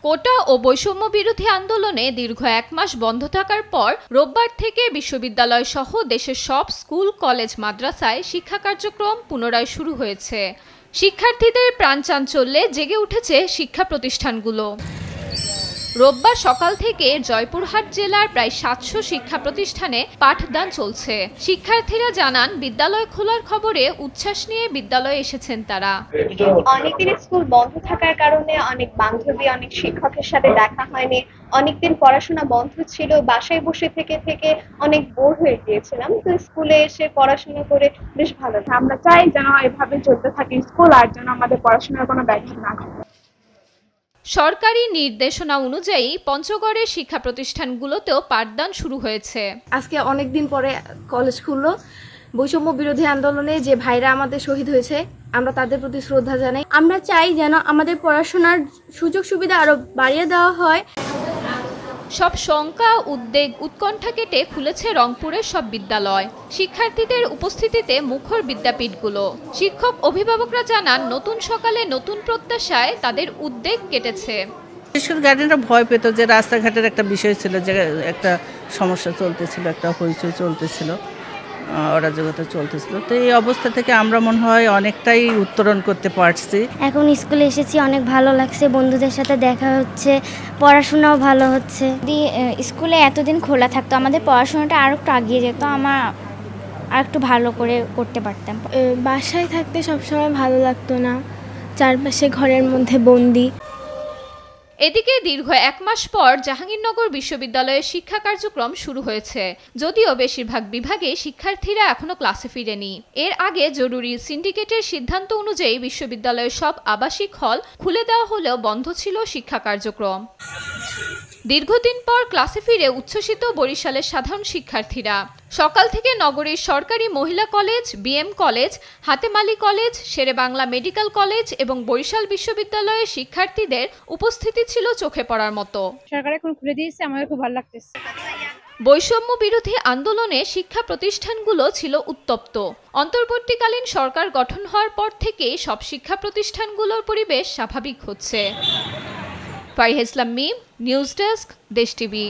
কোটা ও বৈষম্য বিরোধী আন্দোলনে দীর্ঘ এক মাস বন্ধ থাকার পর রোববার থেকে বিশ্ববিদ্যালয় সহ দেশের সব স্কুল, কলেজ, মাদ্রাসায় শিক্ষা কার্যক্রম পুনরায় শুরু হয়েছে। শিক্ষার্থীদের প্রাণচাঞ্চল্যে জেগে উঠেছে শিক্ষা প্রতিষ্ঠানগুলো। রোববার সকাল থেকে জয়পুরহাট জেলার প্রায় ৭০০ শিক্ষা প্রতিষ্ঠানে পাঠদান চলছে। শিক্ষার্থীরা জানান, বিদ্যালয় খোলার খবরে উচ্ছ্বাস নিয়ে বিদ্যালয়ে এসেছেন তারা। অনেকদিন স্কুল বন্ধ থাকার কারণে অনেক বান্ধবী, অনেক শিক্ষকের সাথে দেখা হয়নি। অনেকদিন পড়াশোনা বন্ধ ছিল, বাসায় বসে থেকে থেকে অনেক বোর হয়ে গিয়েছিলাম। তো স্কুলে এসে পড়াশোনা করে বেশ ভালো লাগে। আমরা চাই যেন এভাবে চলতে থাকে স্কুল, আর যেন আমাদের পড়াশোনার কোনো ব্যাঘাত না ঘটে। সরকারি নির্দেশনা অনুযায়ী পঞ্চগড়ের শিক্ষা প্রতিষ্ঠানগুলোতেও পাঠদান শুরু হয়েছে। আজকে অনেকদিন পরে কলেজ খুললো। বৈষম্য বিরোধী আন্দোলনে যে ভাইরা আমাদের শহীদ হয়েছে, আমরা তাদের প্রতি শ্রদ্ধা জানাই। আমরা চাই যেন আমাদের পড়াশোনার সুযোগ সুবিধা আরো বাড়িয়ে দেওয়া হয়। সব শঙ্কা, উদ্বেগ, উৎকণ্ঠা কেটে খুলেছে রংপুরের সব বিদ্যালয়। শিক্ষার্থীদের উপস্থিতিতে মুখর বিদ্যাপীঠগুলো। শিক্ষক, অভিভাবকরা জানান, নতুন সকালে নতুন প্রত্যাশায় তাদের উদ্বেগ কেটেছে। স্কুল গার্ডেনরা ভয় পেত যে রাস্তাঘাটের একটা বিষয় ছিল, যে একটা সমস্যা চলতেছিল, একটা হইচই চলতেছিল, অরাজকতা চলতেছিল। তো এই অবস্থা থেকে আমরা মনে হয় অনেকটাই উত্তরণ করতে পারছি। এখন স্কুলে এসেছি, অনেক ভালো লাগছে, বন্ধুদের সাথে দেখা হচ্ছে, পড়াশোনাও ভালো হচ্ছে। যদি স্কুলে এতদিন খোলা থাকতো, আমাদের পড়াশোনাটা আরো একটু এগিয়ে যেত, আমরা আর একটু ভালো করে করতে পারতাম। বাসায় থাকতে সবসময় ভালো লাগতো না, চারপাশে ঘরের মধ্যে বন্দি। এদিকে দীর্ঘ এক মাস পর জাহাঙ্গীরনগর বিশ্ববিদ্যালয়ের শিক্ষা কার্যক্রম শুরু হয়েছে। যদিও বেশিরভাগ বিভাগে শিক্ষার্থীরা এখনো ক্লাসে ফিরেনি। এর আগে জরুরি সিন্ডিকেটের সিদ্ধান্ত অনুযায়ী বিশ্ববিদ্যালয়ের সব আবাসিক হল খুলে দেওয়া হলেও বন্ধ ছিল শিক্ষা কার্যক্রম। দীর্ঘদিন পর ক্লাসে ফিরে উচ্ছ্বসিত বরিশালের সাধারণ শিক্ষার্থীরা। সকাল থেকে নগরীর সরকারি মহিলা college, BM college, Hatem Ali college, Sherebangla medical college এবং বরিশাল বিশ্ববিদ্যালয়ের শিক্ষার্থীদের উপস্থিতি ছিল চোখে পড়ার মতো। সরকার এখন খুলে দিয়েছে, আমাদের খুব ভালো লাগতেছে। বৈষম্য বিরোধী আন্দোলনে শিক্ষা প্রতিষ্ঠানগুলো ছিল উত্তপ্ত। অন্তর্বর্তীকালীন সরকার গঠন হওয়ার পর থেকে সব শিক্ষা প্রতিষ্ঠানগুলোর পরিবেশ স্বাভাবিক হচ্ছে। ফারিহা ইসলাম, নিউজ ডেস্ক, দেশ টিভি।